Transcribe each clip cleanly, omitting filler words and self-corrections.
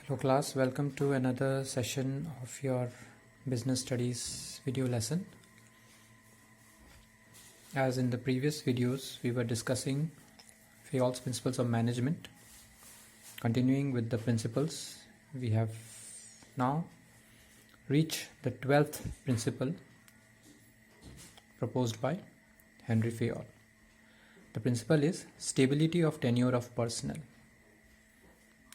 Hello class, welcome to another session of your business studies video lesson. As in the previous videos, we were discussing Fayol's principles of management. Continuing with the principles, we have now reached the 12th principle proposed by Henry Fayol. The principle is stability of tenure of personnel.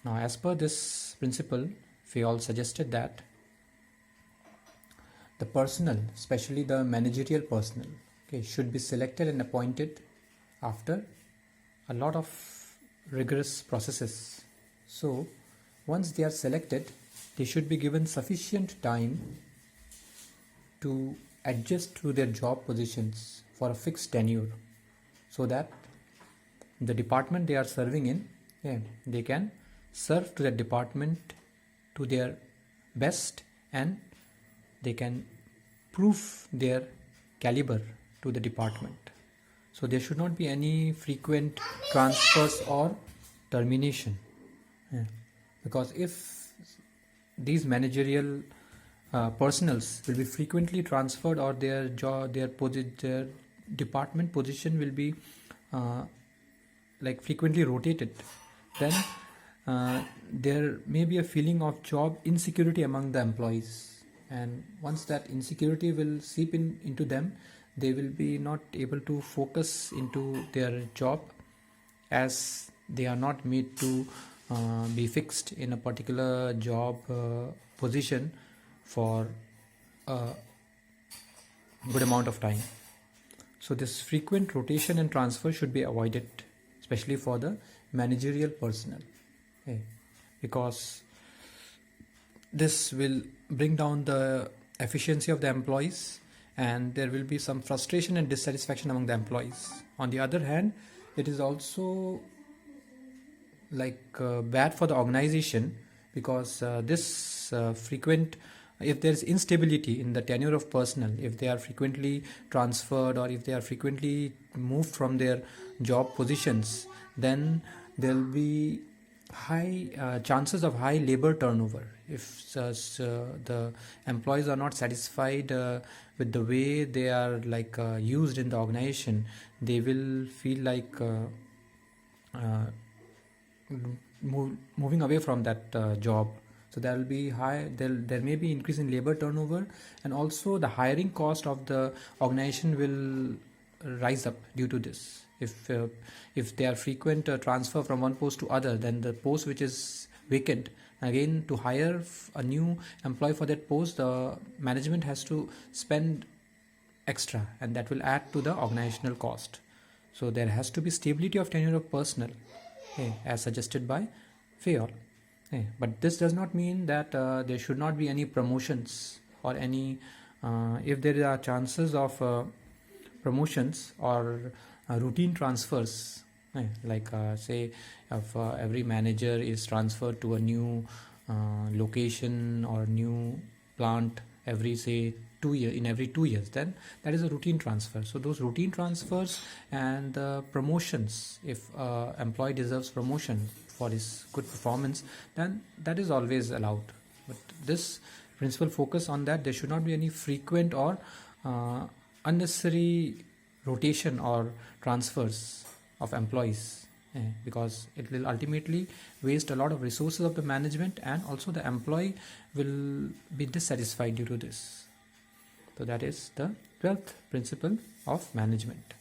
Now, as per this principle, Fayol suggested that the personnel, especially the managerial personnel, should be selected and appointed after a lot of rigorous processes. So, once they are selected, they should be given sufficient time to adjust to their job positions for a fixed tenure, so that the department they are serving in, they can serve to that department to their best, and they can prove their caliber to the department. So there should not be any frequent transfers or termination, because if these managerial personals will be frequently transferred, or their department position will be frequently rotated, then there may be a feeling of job insecurity among the employees, and once that insecurity will seep into them, they will be not able to focus into their job, as they are not made to be fixed in a particular job position for a good amount of time. So this frequent rotation and transfer should be avoided, especially for the managerial personnel, because this will bring down the efficiency of the employees, and there will be some frustration and dissatisfaction among the employees. On the other hand, it is also bad for the organization, because this frequent, if there is instability in the tenure of personnel, if they are frequently transferred or if they are frequently moved from their job positions, then there will be high chances of high labor turnover. If the employees are not satisfied with the way they are used in the organization, they will feel like moving away from that job. So there will be there may be increase in labor turnover, and also the hiring cost of the organization will rise up due to this. If there are frequent transfer from one post to other, then the post which is vacant, again to hire a new employee for that post, the management has to spend extra, and that will add to the organizational cost. So there has to be stability of tenure of personnel, as suggested by Fayol. But this does not mean that there should not be any promotions or any if there are chances of promotions or routine transfers, say if every manager is transferred to a new location or new plant every 2 years, in every 2 years, then that is a routine transfer. So those routine transfers and promotions, if employee deserves promotion for his good performance, then that is always allowed. But this principle focus on that there should not be any frequent or unnecessary rotation or transfers of employees, because it will ultimately waste a lot of resources of the management, and also the employee will be dissatisfied due to this. So that is the 12th principle of management.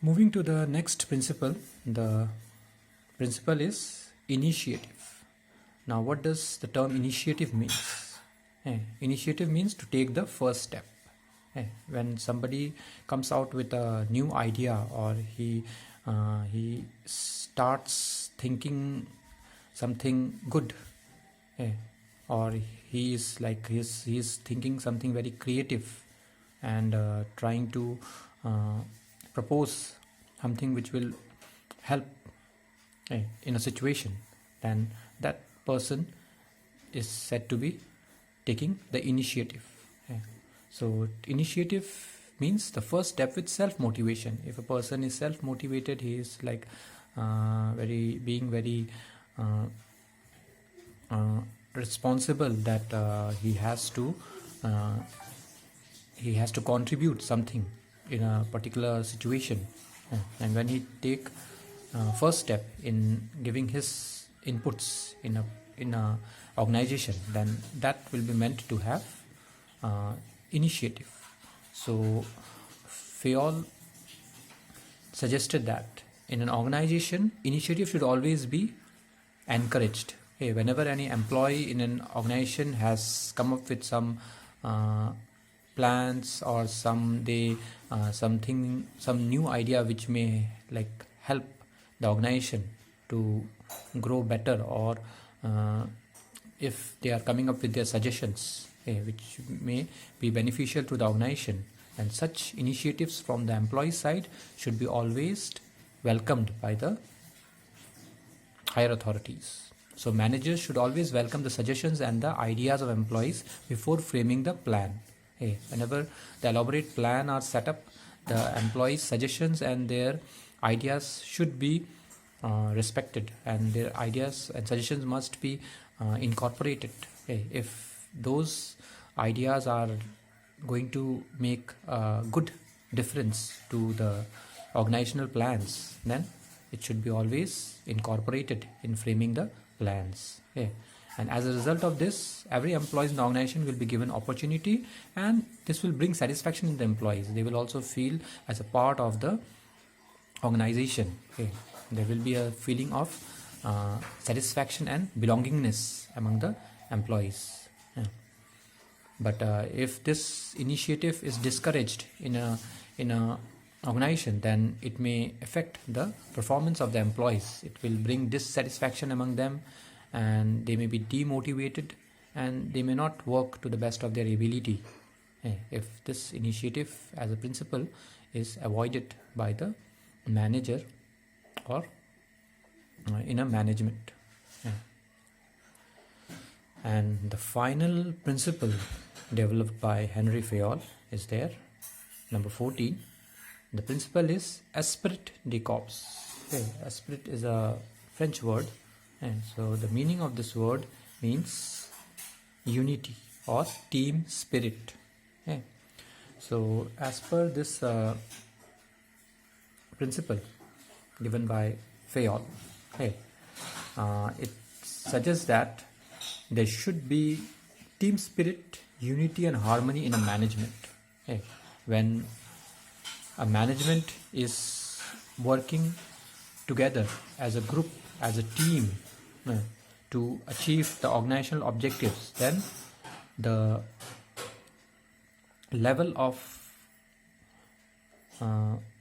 Moving to the next principle, the principle is initiative. Now, what does the term initiative means? Initiative means to take the first step. When somebody comes out with a new idea, or he starts thinking something good, or he is thinking something very creative, and trying to propose something which will help in a situation, then that person is said to be taking the initiative. So initiative means the first step with self-motivation. If a person is self-motivated, he is like very uh, responsible, that uh, he has to contribute something in a particular situation. And when he take first step in giving his inputs in a organization, then that will be meant to have initiative. So Fayol suggested that in an organization, initiative should always be encouraged. Whenever any employee in an organization has come up with some plans or some new idea which may like help the organization to grow better, or if they are coming up with their suggestions which may be beneficial to the organization, and such initiatives from the employee side should be always welcomed by the higher authorities. So managers should always welcome the suggestions and the ideas of employees before framing the plan. Whenever the elaborate plan are set up, the employees' suggestions and their ideas should be respected, and their ideas and suggestions must be incorporated. If those ideas are going to make a good difference to the organizational plans, then it should be always incorporated in framing the plans. And as a result of this, every employee in the organization will be given opportunity, and this will bring satisfaction in the employees. They will also feel as a part of the organization. There will be a feeling of satisfaction and belongingness among the employees. But if this initiative is discouraged in a organization, then it may affect the performance of the employees. It will bring dissatisfaction among them, and they may be demotivated, and they may not work to the best of their ability if this initiative as a principle is avoided by the manager or in a management. And the final principle developed by Henry Fayol is there, number 14. The principle is esprit de corps. Esprit is a French word, and so the meaning of this word means unity or team spirit. So as per this principle given by Fayol, it suggests that there should be team spirit, unity and harmony in a management. When a management is working together as a group, as a team, to achieve the organizational objectives, then the level of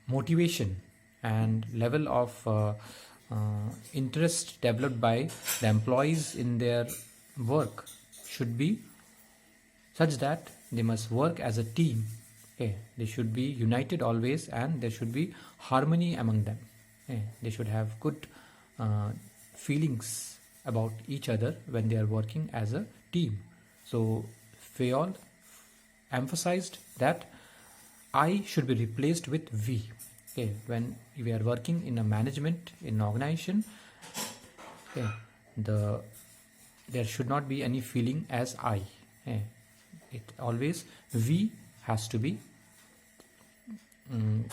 motivation and level of interest developed by the employees in their work should be such that they must work as a team. They should be united always, and there should be harmony among them. They should have good feelings about each other when they are working as a team. So Fayol emphasized that I should be replaced with we. When we are working in a management, in an organization, there should not be any feeling as I. It always we has to be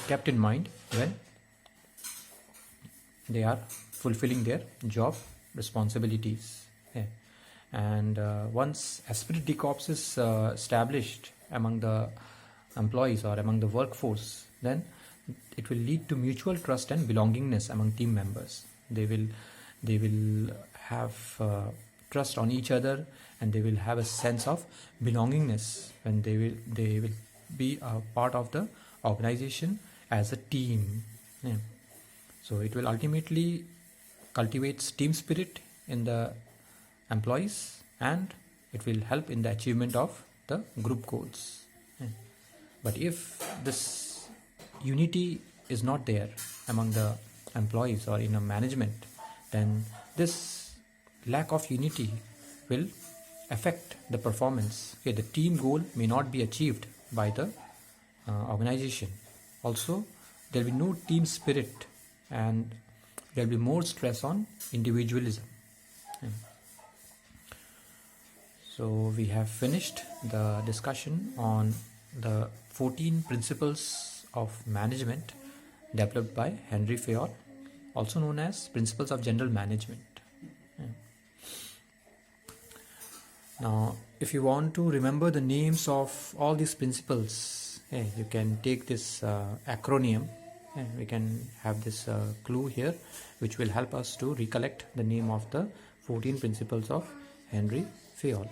kept in mind when they are fulfilling their job responsibilities. And once esprit de corps is established among the employees or among the workforce, then it will lead to mutual trust and belongingness among team members. They will have trust on each other, and they will have a sense of belongingness when they will be a part of the organization as a team. So it will ultimately cultivate team spirit in the employees, and it will help in the achievement of the group goals. But if this unity is not there among the employees or in a management, then this lack of unity will affect the performance. The team goal may not be achieved by the organization. Also, there will be no team spirit and there will be more stress on individualism. So we have finished the discussion on the 14 principles of management developed by Henry Fayol, also known as Principles of General Management. Now, if you want to remember the names of all these principles, you can take this acronym. We can have this clue here, which will help us to recollect the name of the 14 principles of Henry Fayol.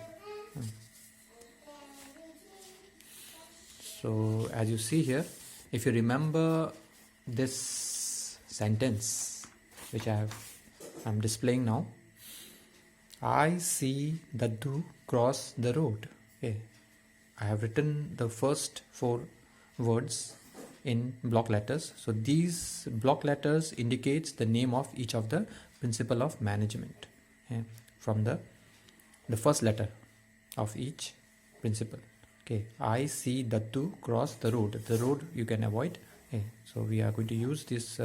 So, as you see here, if you remember this sentence, which I'm displaying now, I see Daddu cross the road. I have written the first 4 words in block letters. So these block letters indicates the name of each of the principle of management from the first letter of each principle. I see Daddu cross the road. The road you can avoid. So we are going to use this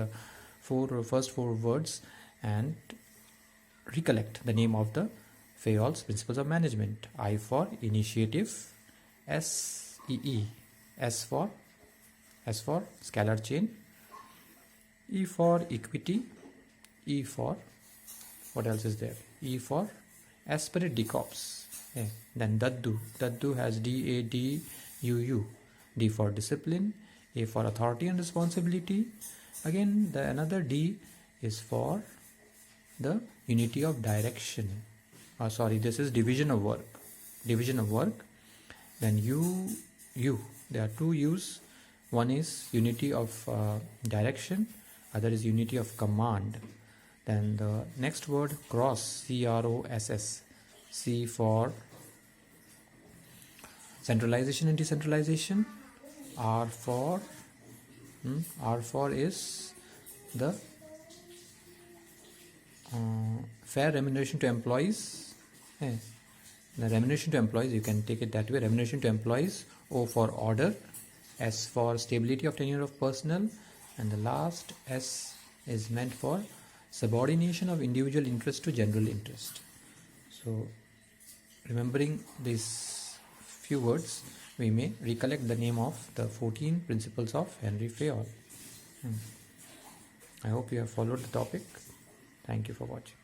first 4 words and recollect the name of the Fayol's Principles of Management. I for initiative, SEE, S for scalar chain, E for equity, E for what else is there? E for aspirate decops. Then Daddu has DADUU, D for discipline, A for authority and responsibility. Again, the another D is for the unity of direction. This is division of work. Then U. There are 2 U's. One is unity of direction, other is unity of command. Then the next word cross, CROSS, C for centralization and decentralization. R for is the fair remuneration to employees. The remuneration to employees, you can take it that way, remuneration to employees. O for order, S for stability of tenure of personnel, and the last S is meant for subordination of individual interest to general interest. So remembering these few words, we may recollect the name of the 14 principles of Henry Fayol. I hope you have followed the topic. Thank you for watching.